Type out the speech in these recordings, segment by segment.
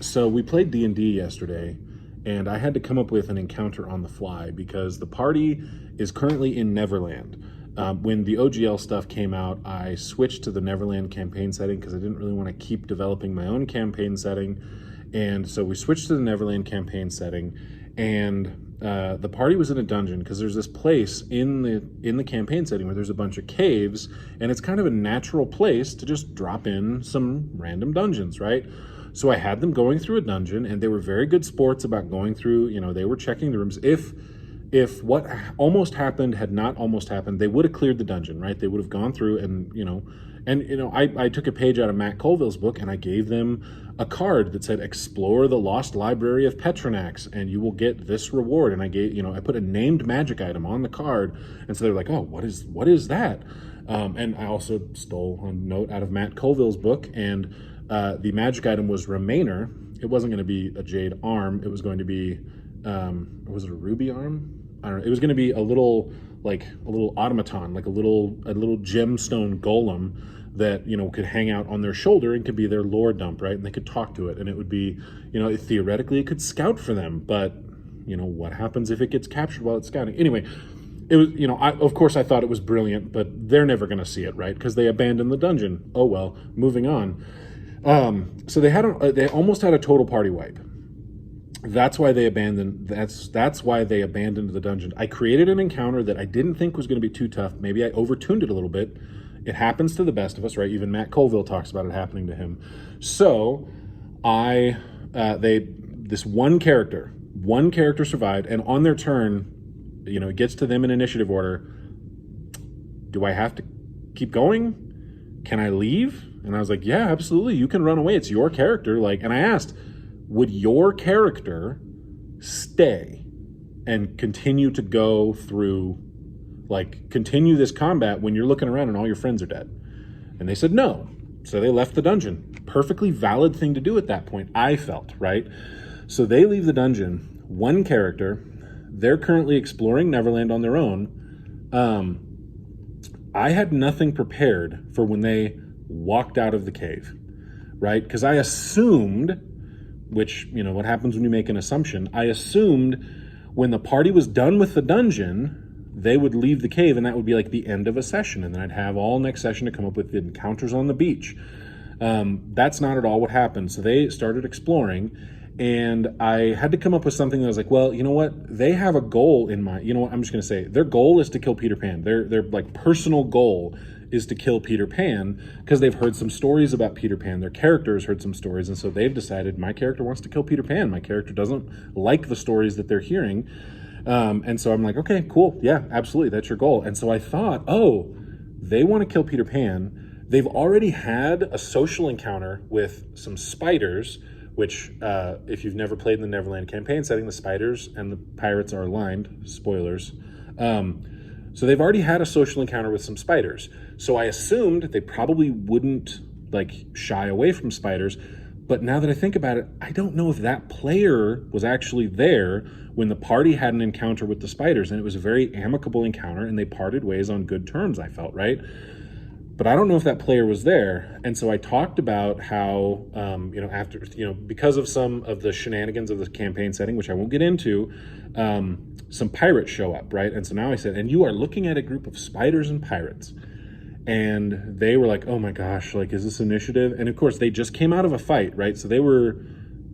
So we played D&D yesterday, and I had to come up with an encounter on the fly because the party is currently in Neverland. When the OGL stuff came out, I switched to the Neverland campaign setting because I didn't really want to keep developing my own campaign setting. And so we switched to the Neverland campaign setting, and the party was in a dungeon because there's this place in the campaign setting where there's a bunch of caves, and it's kind of a natural place to just drop in some random dungeons, right? So I had them going through a dungeon, and they were very good sports about going through, they were checking the rooms. If what almost happened had not almost happened, they would have cleared the dungeon, right? They would have gone through I took a page out of Matt Colville's book, and I gave them a card that said, explore the lost library of Petronax, and you will get this reward. And I put a named magic item on the card, and so they were like, oh, what is that? And I also stole a note out of Matt Colville's book, and the magic item was Remainer. It wasn't going to be a jade arm. It was going to be, was it a ruby arm? I don't know. It was going to be a little automaton, like a little gemstone golem that, could hang out on their shoulder and could be their lore dump, right? And they could talk to it, and it would be, theoretically it could scout for them, but, what happens if it gets captured while it's scouting? Anyway, it was, of course I thought it was brilliant, but they're never going to see it, right? Because they abandoned the dungeon. Oh well, moving on. So they almost had a total party wipe. That's why they abandoned. That's why they abandoned the dungeon. I created an encounter that I didn't think was going to be too tough. Maybe I overtuned it a little bit. It happens to the best of us, right? Even Matt Colville talks about it happening to him. So this one character survived, and on their turn, it gets to them in initiative order. Do I have to keep going? Can I leave? And I was like, yeah, absolutely. You can run away. It's your character. And I asked, would your character stay and continue to go through, continue this combat when you're looking around and all your friends are dead? And they said no. So they left the dungeon. Perfectly valid thing to do at that point, I felt, right? So they leave the dungeon, one character. They're currently exploring Neverland on their own. I had nothing prepared for when they walked out of the cave, right? Because I assumed, which, what happens when you make an assumption, I assumed when the party was done with the dungeon, they would leave the cave, and that would be like the end of a session, and then I'd have all next session to come up with the encounters on the beach. That's not at all what happened. So they started exploring, and I had to come up with something that was like, well, you know what? They have a goal in mind. You know what? I'm just going to say their goal is to kill Peter Pan. Their personal goal is to kill Peter Pan because they've heard some stories about Peter Pan. Their characters heard some stories, and so they've decided my character wants to kill Peter Pan. My character doesn't like the stories that they're hearing. And so I'm like, okay, cool. Yeah, absolutely. That's your goal. And so I thought, oh, they want to kill Peter Pan. They've already had a social encounter with some spiders, which if you've never played in the Neverland campaign setting, the spiders and the pirates are aligned. Spoilers. So they've already had a social encounter with some spiders. So I assumed they probably wouldn't shy away from spiders. But now that I think about it, I don't know if that player was actually there when the party had an encounter with the spiders, and it was a very amicable encounter, and they parted ways on good terms, I felt, right? But I don't know if that player was there. And so I talked about how, because of some of the shenanigans of the campaign setting, which I won't get into, some pirates show up, right? And so now I said, and you are looking at a group of spiders and pirates. And they were like, oh my gosh, is this initiative? And of course, they just came out of a fight, right? So they were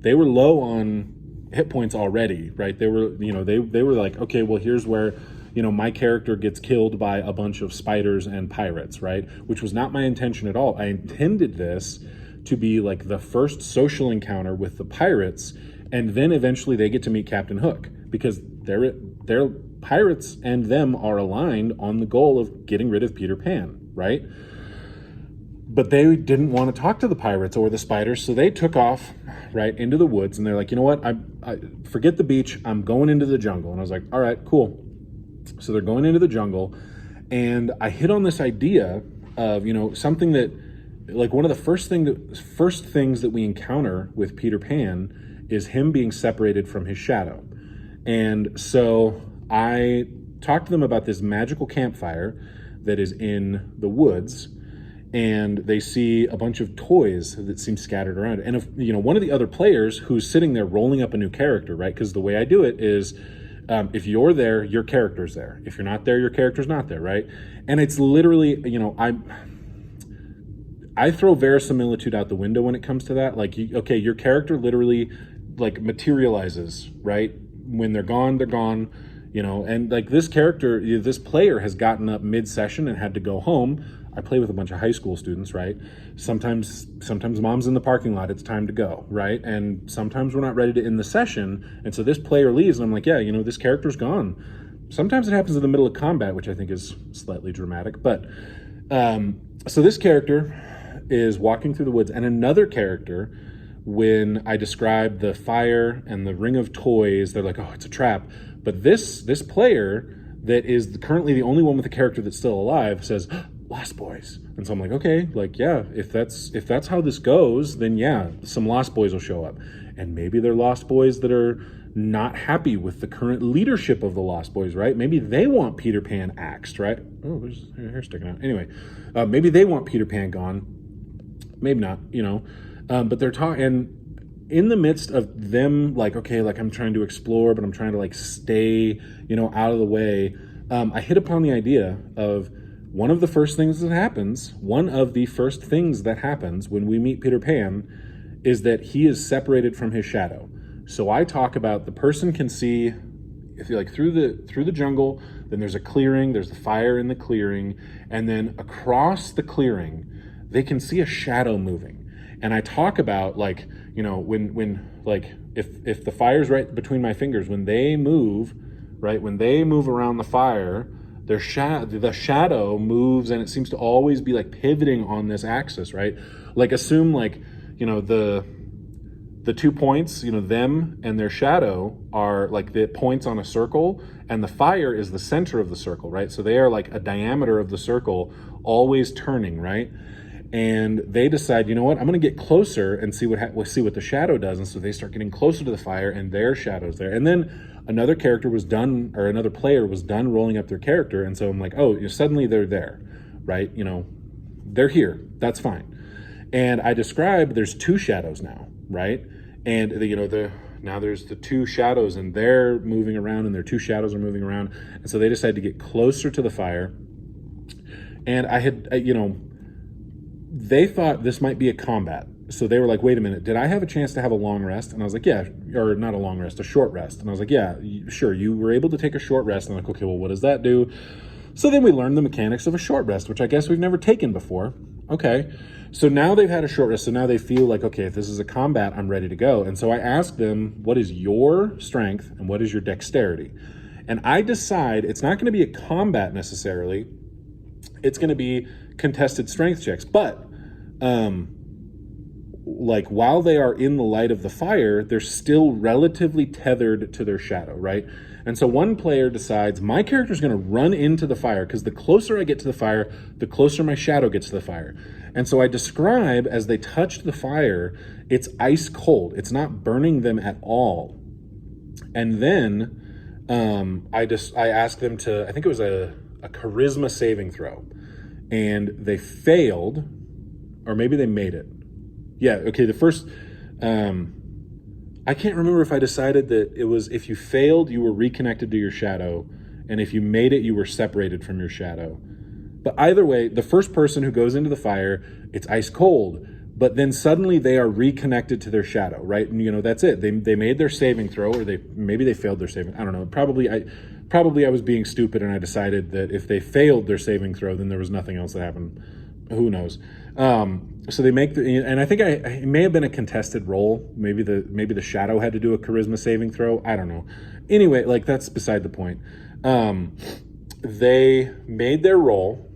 low on hit points already, right? They were, they were like, okay, well, here's where, my character gets killed by a bunch of spiders and pirates, right? Which was not my intention at all. I intended this to be the first social encounter with the pirates, and then eventually they get to meet Captain Hook, because they're pirates and them are aligned on the goal of getting rid of Peter Pan, right? But they didn't want to talk to the pirates or the spiders, so they took off right into the woods, and they're like, you know what? I forget the beach. I'm going into the jungle. And I was like, all right, cool. So they're going into the jungle, and I hit on this idea of, something that, one of the first things that we encounter with Peter Pan is him being separated from his shadow. And so I talked to them about this magical campfire that is in the woods, and they see a bunch of toys that seem scattered around. And if, one of the other players who's sitting there rolling up a new character, right? Because the way I do it is, if you're there, your character's there. If you're not there, your character's not there, right? And it's literally, I throw verisimilitude out the window when it comes to that. Like, okay, your character literally like materializes, right? When they're gone, they're gone, and like this character, this player has gotten up mid-session and had to go home. I play with a bunch of high school students, right? Sometimes mom's in the parking lot, it's time to go, right? And sometimes we're not ready to end the session. And so this player leaves and I'm like, yeah, this character's gone. Sometimes it happens in the middle of combat, which I think is slightly dramatic. But so this character is walking through the woods, and another character, when I describe the fire and the ring of toys, they're like, oh, it's a trap. But this player that is currently the only one with a character that's still alive says, Lost Boys. And so I'm like, okay, like, yeah, if that's how this goes, then yeah, some Lost Boys will show up. And maybe they're Lost Boys that are not happy with the current leadership of the Lost Boys, right? Maybe they want Peter Pan axed, right? Oh, there's hair sticking out. Anyway, maybe they want Peter Pan gone. Maybe not, but they're talking, and in the midst of them, like, okay, like I'm trying to explore, but I'm trying to like stay, out of the way. I hit upon the idea of one of the first things that happens when we meet Peter Pan is that he is separated from his shadow. So I talk about the person can see, if you like, through the jungle, then there's a clearing, there's the fire in the clearing, and then across the clearing, they can see a shadow moving. And I talk about like, when like if the fire's right between my fingers, when they move around the fire, the shadow moves, and it seems to always be like pivoting on this axis, right? Like assume like, the 2 points, them and their shadow are like the points on a circle, and the fire is the center of the circle, right? So they are like a diameter of the circle, always turning, right? And they decide, you know what, I'm going to get closer and see what the shadow does. And so they start getting closer to the fire, and their shadow's there. And then another player was done rolling up their character. And so I'm like, oh, suddenly they're there, right? They're here. That's fine. And I describe there's 2 shadows now, right? And now there's the 2 shadows, and they're moving around, and their 2 shadows are moving around. And so they decide to get closer to the fire. And they thought this might be a combat. So they were like, wait a minute, did I have a chance to have a long rest? And I was like, yeah, or not a long rest, a short rest. And I was like, yeah, sure, you were able to take a short rest. And I'm like, okay, well, what does that do? So then we learned the mechanics of a short rest, which I guess we've never taken before. Okay, so now they've had a short rest. So now they feel like, okay, if this is a combat, I'm ready to go. And so I asked them, what is your strength and what is your dexterity? And I decide it's not going to be a combat necessarily. It's going to be contested strength checks. But like while they are in the light of the fire, they're still relatively tethered to their shadow, right? And so one player decides my character's going to run into the fire, because the closer I get to the fire, the closer my shadow gets to the fire. And so I describe, as they touched the fire, it's ice cold. It's not burning them at all. And then I asked them to, I think it was a charisma saving throw, and they failed, or maybe they made it. Yeah, okay, the first, I can't remember if I decided that it was if you failed, you were reconnected to your shadow, and if you made it, you were separated from your shadow. But either way, the first person who goes into the fire, it's ice cold, but then suddenly they are reconnected to their shadow, right? And that's it. They made their saving throw, or maybe they failed their saving. I don't know. Probably I was being stupid, and I decided that if they failed their saving throw, then there was nothing else that happened. Who knows? So they make and I think it may have been a contested roll. Maybe the shadow had to do a charisma saving throw. I don't know. Anyway, like that's beside the point. They made their roll,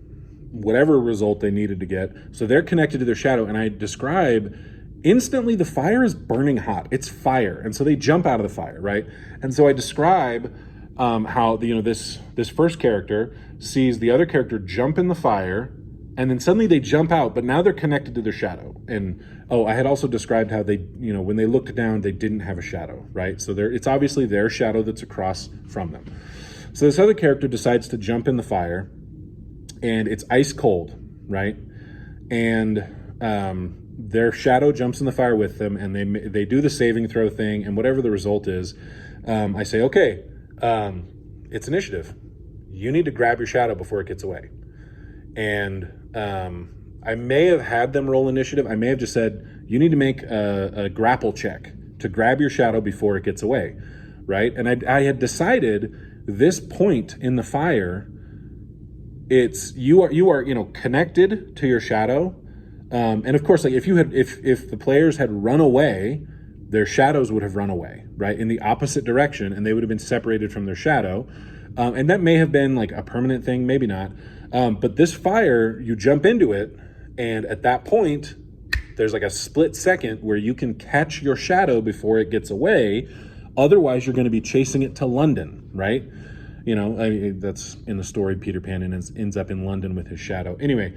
whatever result they needed to get. So they're connected to their shadow, and I describe instantly the fire is burning hot. It's fire, and so they jump out of the fire, right? And so I describe how this first character sees the other character jump in the fire. And then suddenly they jump out, but now they're connected to their shadow. And I had also described how they, when they looked down, they didn't have a shadow, right? So it's obviously their shadow that's across from them. So this other character decides to jump in the fire, and it's ice cold, right? and their shadow jumps in the fire with them, and they do the saving throw thing, and whatever the result is, I say, okay, it's initiative. You need to grab your shadow before it gets away. And I may have had them roll initiative. I may have just said, you need to make a grapple check to grab your shadow before it gets away, right? And I had decided this point in the fire, it's you are connected to your shadow, and of course, like if the players had run away, their shadows would have run away, right, in the opposite direction, and they would have been separated from their shadow, and that may have been like a permanent thing, maybe not, but this fire, you jump into it, and at that point, there's like a split second where you can catch your shadow before it gets away. Otherwise, you're going to be chasing it to London, right? That's in the story. Peter Pan ends up in London with his shadow. Anyway,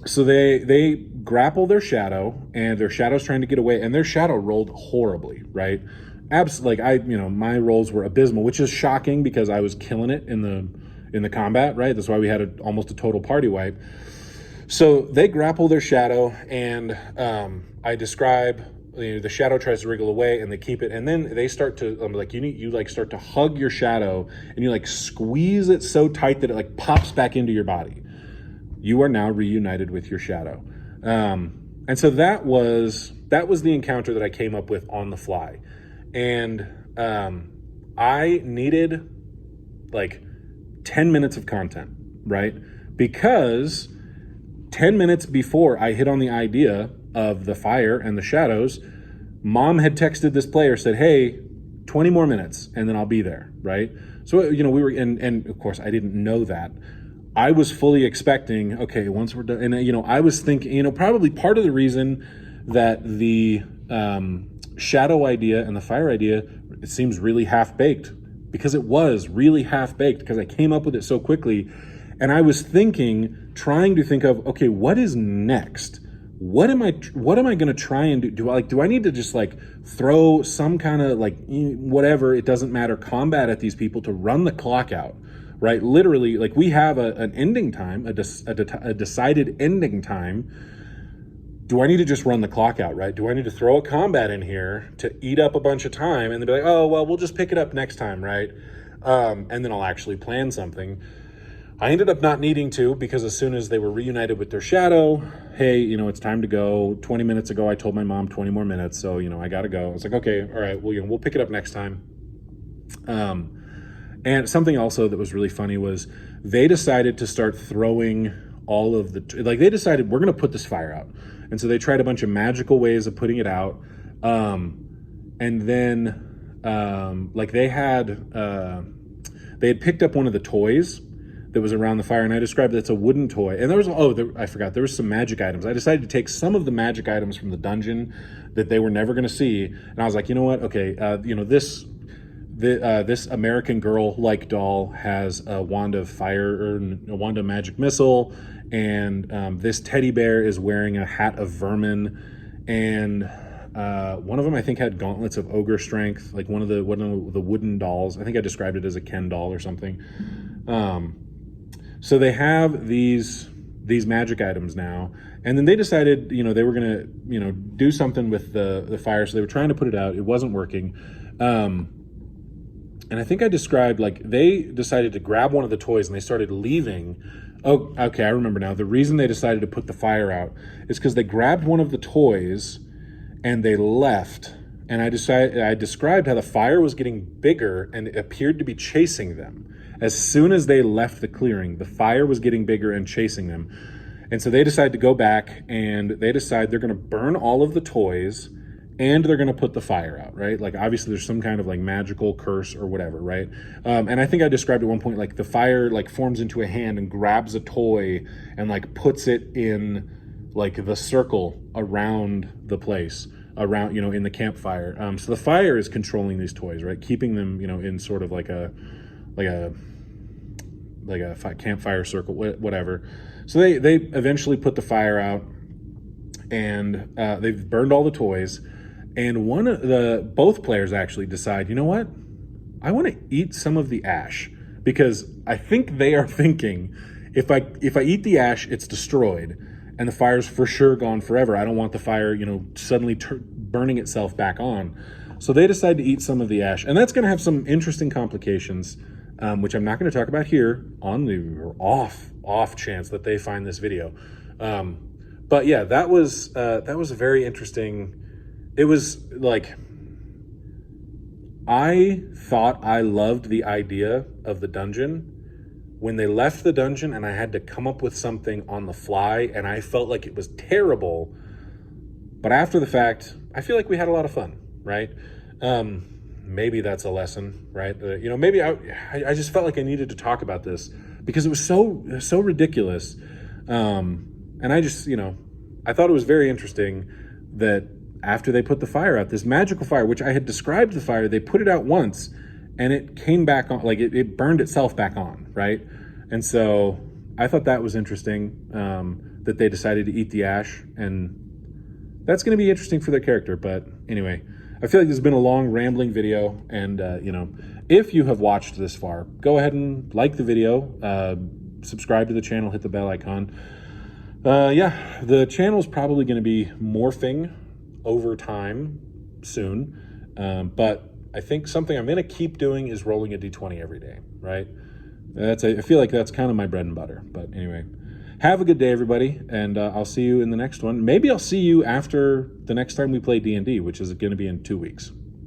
so they grapple their shadow, and their shadow's trying to get away, and their shadow rolled horribly, right? My rolls were abysmal, which is shocking because I was killing it in the combat, right? That's why we had almost a total party wipe. So they grapple their shadow, and I describe, the shadow tries to wriggle away, and they keep it, and then they start to you start to hug your shadow, and you squeeze it so tight that it pops back into your body. You are now reunited with your shadow, and so that was the encounter that I came up with on the fly, and I needed 10 minutes of content, right? Because 10 minutes before I hit on the idea of the fire and the shadows, Mom had texted this player, said, hey, 20 more minutes and then I'll be there, right? So, we were, and of course I didn't know that. I was fully expecting, okay, once we're done, and I was thinking, probably part of the reason that the shadow idea and the fire idea, it seems really half-baked, because it was really half-baked, because I came up with it so quickly. And I was trying to think of, okay, what is next? What am I going to try and do? Do I need to just throw some kind of whatever, it doesn't matter, combat at these people to run the clock out, right? Literally, we have an ending time, a decided ending time. Do I need to just run the clock out, right? Do I need to throw a combat in here to eat up a bunch of time and then be like, oh, well, we'll just pick it up next time, right? And then I'll actually plan something. I ended up not needing to, because as soon as they were reunited with their shadow, hey, it's time to go. 20 minutes ago, I told my mom 20 more minutes, so, I got to go. I was like, okay, all right, well, we'll pick it up next time. And something also that was really funny was they decided to start throwing all of they decided we're going to put this fire out. And so they tried a bunch of magical ways of putting it out. And then, they had picked up one of the toys that was around the fire, and I described it's a wooden toy. And I forgot, there was some magic items. I decided to take some of the magic items from the dungeon that they were never going to see, and I was like, you know what? Okay, this American Girl doll has a wand of fire, or a wand of magic missile, and this teddy bear is wearing a hat of vermin, and one of them I think had gauntlets of ogre strength, one of the wooden dolls. I think I described it as a Ken doll or something. So they have these magic items now, and then they decided, they were gonna, do something with the fire. So they were trying to put it out. It wasn't working. And I think I described, they decided to grab one of the toys and they started leaving. Oh, okay, I remember now. The reason they decided to put the fire out is because they grabbed one of the toys and they left. And I described how the fire was getting bigger and it appeared to be chasing them. As soon as they left the clearing, the fire was getting bigger and chasing them. And so they decide to go back, and they decide they're going to burn all of the toys, and they're going to put the fire out, right? Obviously there's some kind of magical curse or whatever, right? And I think I described at one point, the fire forms into a hand and grabs a toy and puts it in the circle around the place, around, in the campfire. So the fire is controlling these toys, right? Keeping them, in sort of like a campfire circle, whatever. So they eventually put the fire out, and they've burned all the toys. And both players actually decide, you know what? I want to eat some of the ash, because I think they are thinking, if I eat the ash, it's destroyed, and the fire's for sure gone forever. I don't want the fire, suddenly burning itself back on. So they decide to eat some of the ash, and that's going to have some interesting complications, which I'm not going to talk about here on the off chance that they find this video. But yeah, that was a very interesting. It was like, I thought I loved the idea of the dungeon when they left the dungeon, and I had to come up with something on the fly, and I felt like it was terrible. But after the fact, I feel like we had a lot of fun, right? Maybe that's a lesson, right? Maybe I just felt like I needed to talk about this because it was so ridiculous. And I just, I thought it was very interesting that after they put the fire out, this magical fire, which I had described the fire, they put it out once and it came back on, like it burned itself back on, right? And so I thought that was interesting, that they decided to eat the ash, and that's going to be interesting for their character. But anyway, I feel like this has been a long, rambling video, and if you have watched this far, go ahead and like the video, subscribe to the channel, hit the bell icon. The channel is probably going to be morphing over time soon, but I think something I'm going to keep doing is rolling a d20 every day, right? I feel like that's kind of my bread and butter. But anyway, have a good day, everybody, and I'll see you in the next one. Maybe I'll see you after the next time we play D&D, which is going to be in 2 weeks.